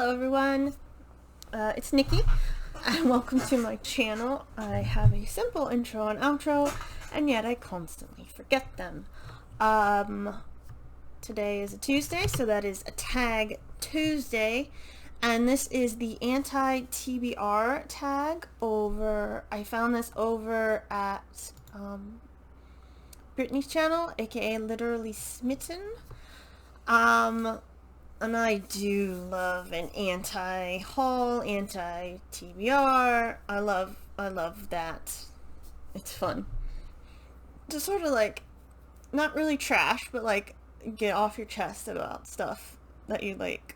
Hello everyone, it's Nikki, and welcome to my channel. I have a simple intro and outro, and yet I constantly forget them. Today is a Tuesday, so that is a Tag Tuesday, and this is the anti-TBR tag I found this over at Brittany's channel, aka Literally Smitten. And I do love an anti-haul, anti-TBR. I love that. It's fun. Just sort of like, not really trash, but like, get off your chest about stuff that you're like,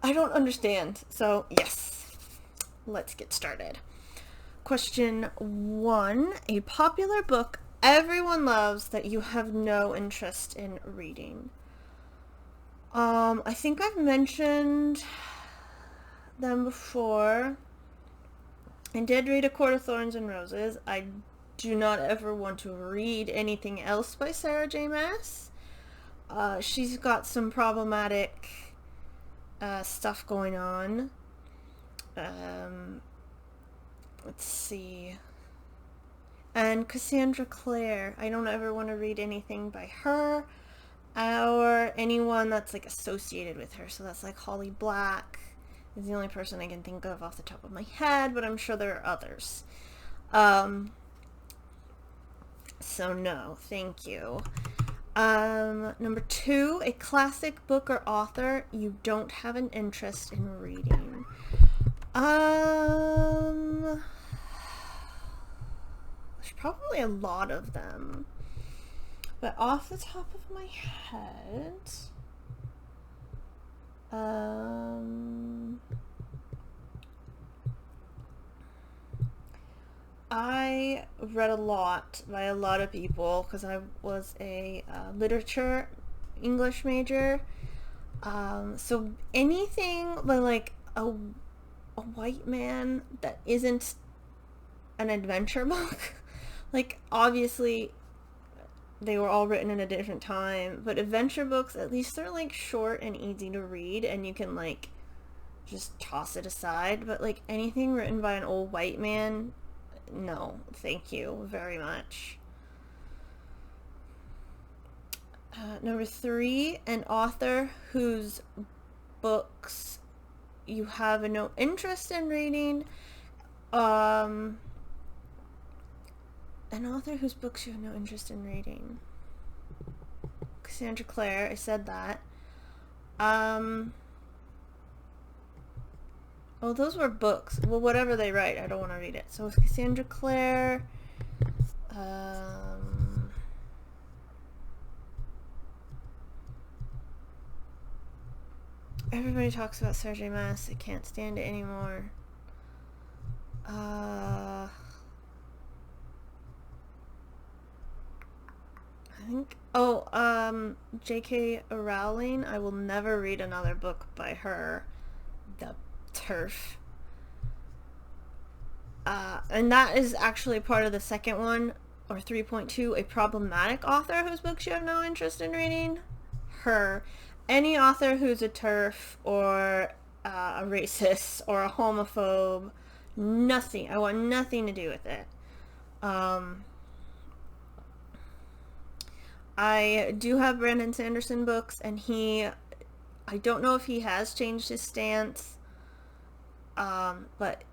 I don't understand. So, yes. Let's get started. Question 1. A popular book everyone loves that you have no interest in reading. I think I've mentioned them before. I did read A Court of Thorns and Roses. I do not ever want to read anything else by Sarah J. Maas. She's got some problematic stuff going on. Let's see. And Cassandra Clare. I don't ever want to read anything by her or anyone that's like associated with her. So that's like Holly Black is the only person I can think of off the top of my head, but I'm sure there are others. So no, thank you. Number 2, a classic book or author you don't have an interest in reading. There's probably a lot of them. But off the top of my head, I read a lot by a lot of people because I was a literature English major. So anything by like a white man that isn't an adventure book, like obviously they were all written in a different time, but adventure books, at least they're like short and easy to read and you can like just toss it aside. But like anything written by an old white man, no, thank you very much. Number 3, an author whose books you have no interest in reading. An author whose books you have no interest in reading. Cassandra Clare, I said that. Oh, those were books. Well, whatever they write, I don't want to read it. So Cassandra Clare. Everybody talks about Sarah J. Maas. I can't stand it anymore. I think, J.K. Rowling. I will never read another book by her. The turf. And that is actually part of the second one, or 3.2, a problematic author whose books you have no interest in reading. Her. Any author who's a turf, or a racist, or a homophobe, nothing. I want nothing to do with it. I do have Brandon Sanderson books, and I don't know if he has changed his stance, but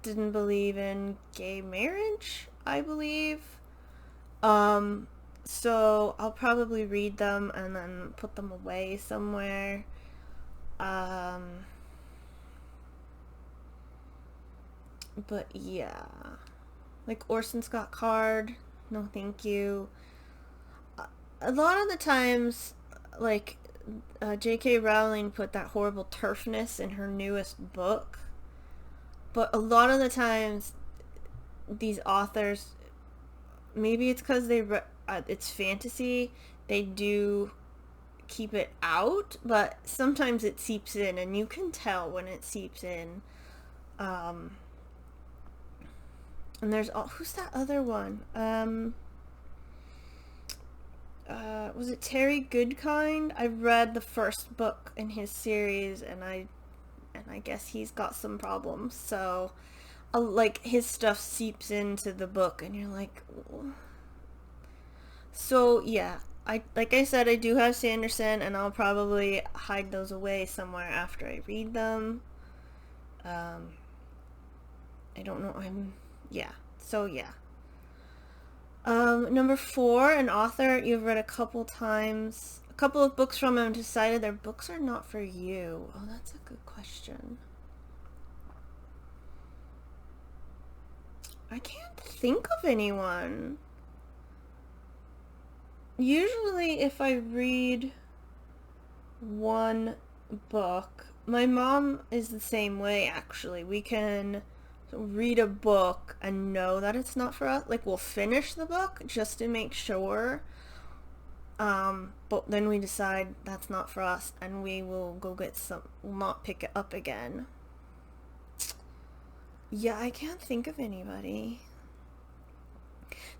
didn't believe in gay marriage, I believe. So I'll probably read them and then put them away somewhere. But yeah, like Orson Scott Card, no thank you. A lot of the times, like, J.K. Rowling put that horrible turfness in her newest book, but a lot of the times these authors, maybe it's because it's fantasy, they do keep it out, but sometimes it seeps in, and you can tell when it seeps in. And there's who's that other one? was it Terry Goodkind? I read the first book in his series, and I guess he's got some problems. So, like, his stuff seeps into the book, and you're like, "Ooh." So yeah, like I said, I do have Sanderson, and I'll probably hide those away somewhere after I read them. I don't know. Yeah. So yeah. Number 4, an author you've read a couple times, a couple of books from him, decided their books are not for you. Oh, that's a good question. I can't think of anyone. Usually if I read one book, my mom is the same way actually. We can read a book and know that it's not for us. Like, we'll finish the book just to make sure. But then we decide that's not for us, and we will go get some, we'll not pick it up again. Yeah, I can't think of anybody.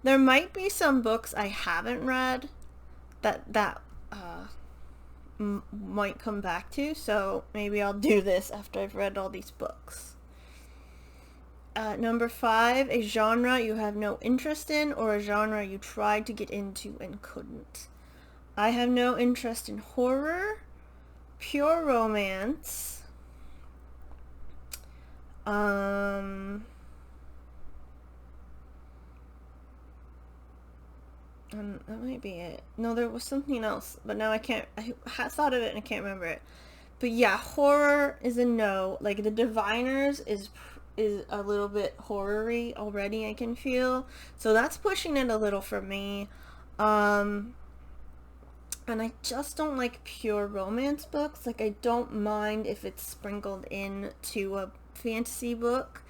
There might be some books I haven't read that might come back to, so maybe I'll do this after I've read all these books. Number 5, a genre you have no interest in, or a genre you tried to get into and couldn't. I have no interest in horror, pure romance, that might be it. No, there was something else, but now I thought of it and I can't remember it. But yeah, horror is a no. Like, The Diviners is a little bit horror-y already, I can feel. So that's pushing it a little for me. And I just don't like pure romance books. Like, I don't mind if it's sprinkled into a fantasy book,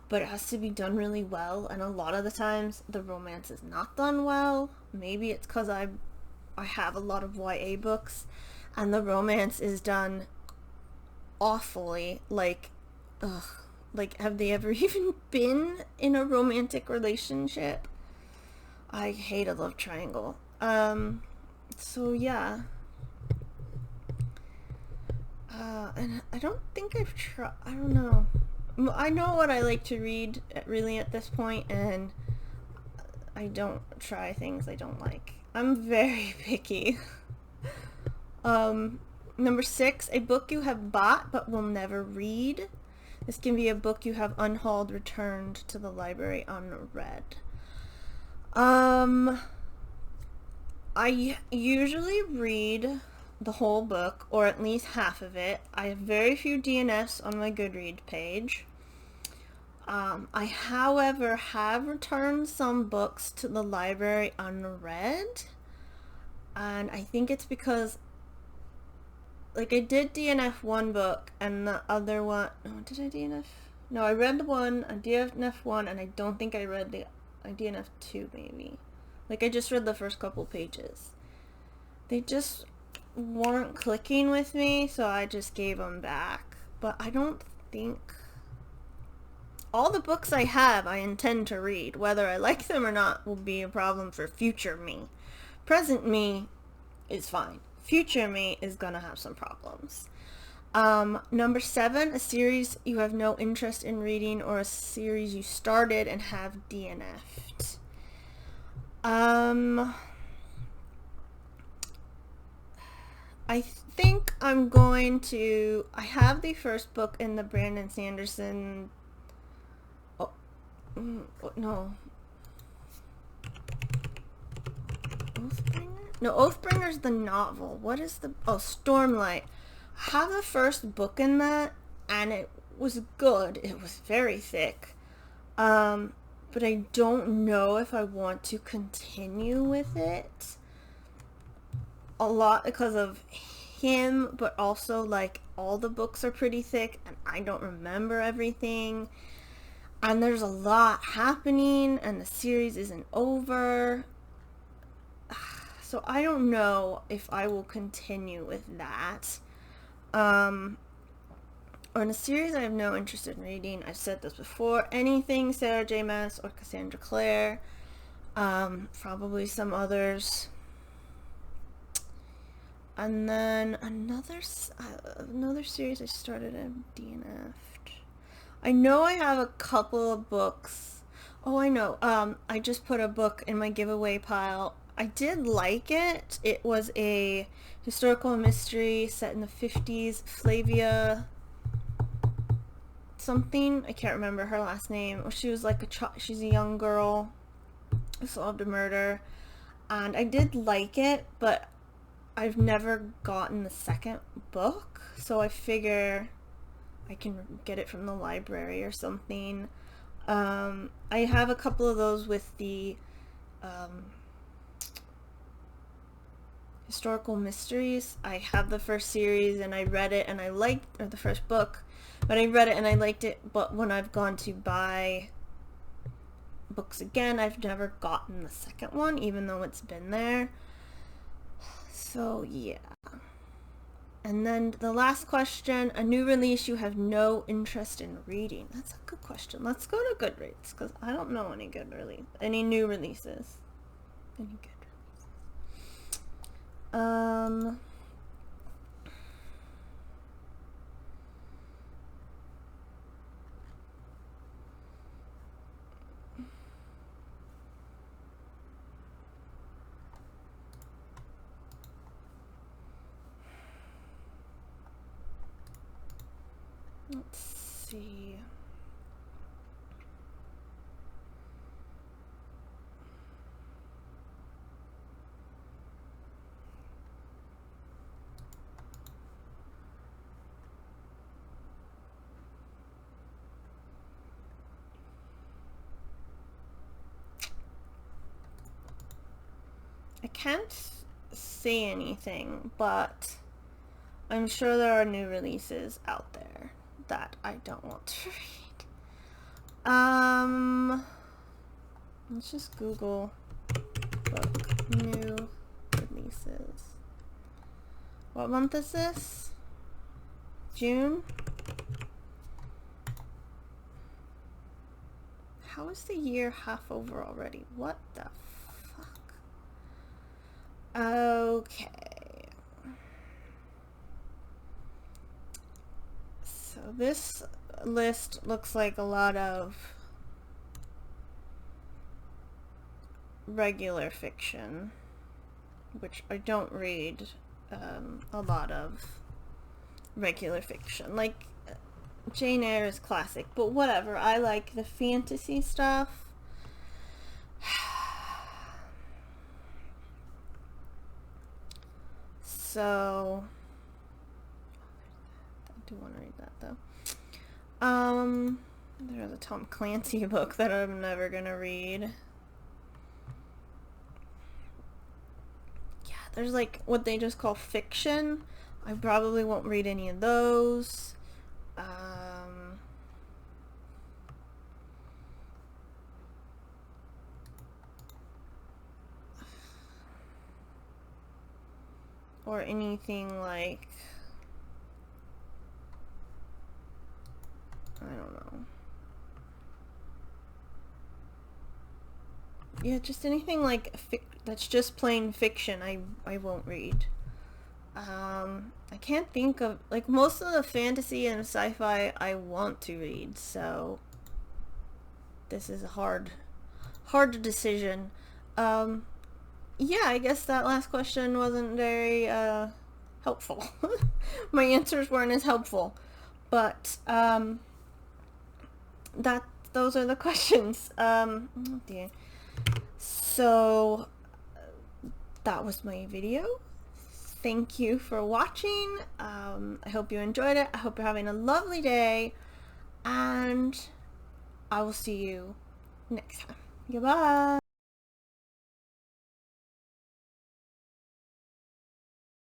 but it has to be done really well, and a lot of the times the romance is not done well. Maybe it's because I have a lot of YA books, and the romance is done awfully. Like, ugh. Like, have they ever even been in a romantic relationship? I hate a love triangle. So yeah. And I don't think I've tried, I don't know. I know what I like to read really at this point, and I don't try things I don't like. I'm very picky. Number 6, a book you have bought but will never read. This can be a book you have unhauled, returned to the library unread. I usually read the whole book, or at least half of it. I have very few DNFs on my Goodreads page. I, however, have returned some books to the library unread, and I think it's because, like, I did DNF one book, and the other one, no, did I DNF? No, I read the one, I DNF one, and I don't think I read I DNF 2, maybe. Like, I just read the first couple pages. They just weren't clicking with me, so I just gave them back. But I don't think... All the books I have, I intend to read. Whether I like them or not will be a problem for future me. Present me is fine. Future me is gonna have some problems. Number 7, a series you have no interest in reading, or a series you started and have DNF'd. I think I'm going to... I have the first book in the Brandon Sanderson... Oh, no. Oathbringer? No, Oathbringer's the novel. What is the... Oh, Stormlight. I have the first book in that, and it was good. It was very thick. But I don't know if I want to continue with it. A lot because of him, but also, like, all the books are pretty thick, and I don't remember everything. And there's a lot happening, and the series isn't over. So I don't know if I will continue with that. Or in a series I have no interest in reading. I've said this before. Anything Sarah J. Maas or Cassandra Clare. Probably some others. And then another series I started at dnf'd. I know I have a couple of books. Oh, I know. I just put a book in my giveaway pile. I did like it. It was a historical mystery set in the 50s. Flavia something. I can't remember her last name. She was like she's a young girl who solved a murder. And I did like it, but I've never gotten the second book, so I figure I can get it from the library or something. I have a couple of those with the historical mysteries. I have the first series and I read it and I liked, or the first book, but I read it and I liked it, but when I've gone to buy books again, I've never gotten the second one, even though it's been there. So yeah. And then the last question, a new release you have no interest in reading. That's a good question. Let's go to Goodreads, because I don't know any new releases. Any good releases. Let's see. I can't say anything, but I'm sure there are new releases out there that I don't want to read. Let's just Google book new releases. What month is this? June? How is the year half over already? What the fuck? Okay. So this list looks like a lot of regular fiction, which I don't read a lot of regular fiction. Like, Jane Eyre is classic, but whatever. I like the fantasy stuff. So I do want to read that though. There's a Tom Clancy book that I'm never gonna read. Yeah, there's like what they just call fiction. I probably won't read any of those. Or anything like, I don't know. Yeah, just anything like that's just plain fiction I won't read. I can't think of, like, most of the fantasy and sci-fi I want to read, so this is a hard decision. Yeah, I guess that last question wasn't very helpful. My answers weren't as helpful, but those are the questions. Oh dear. So that was my video. Thank you for watching. I hope you enjoyed it. I hope you're having a lovely day, and I will see you next time. Goodbye.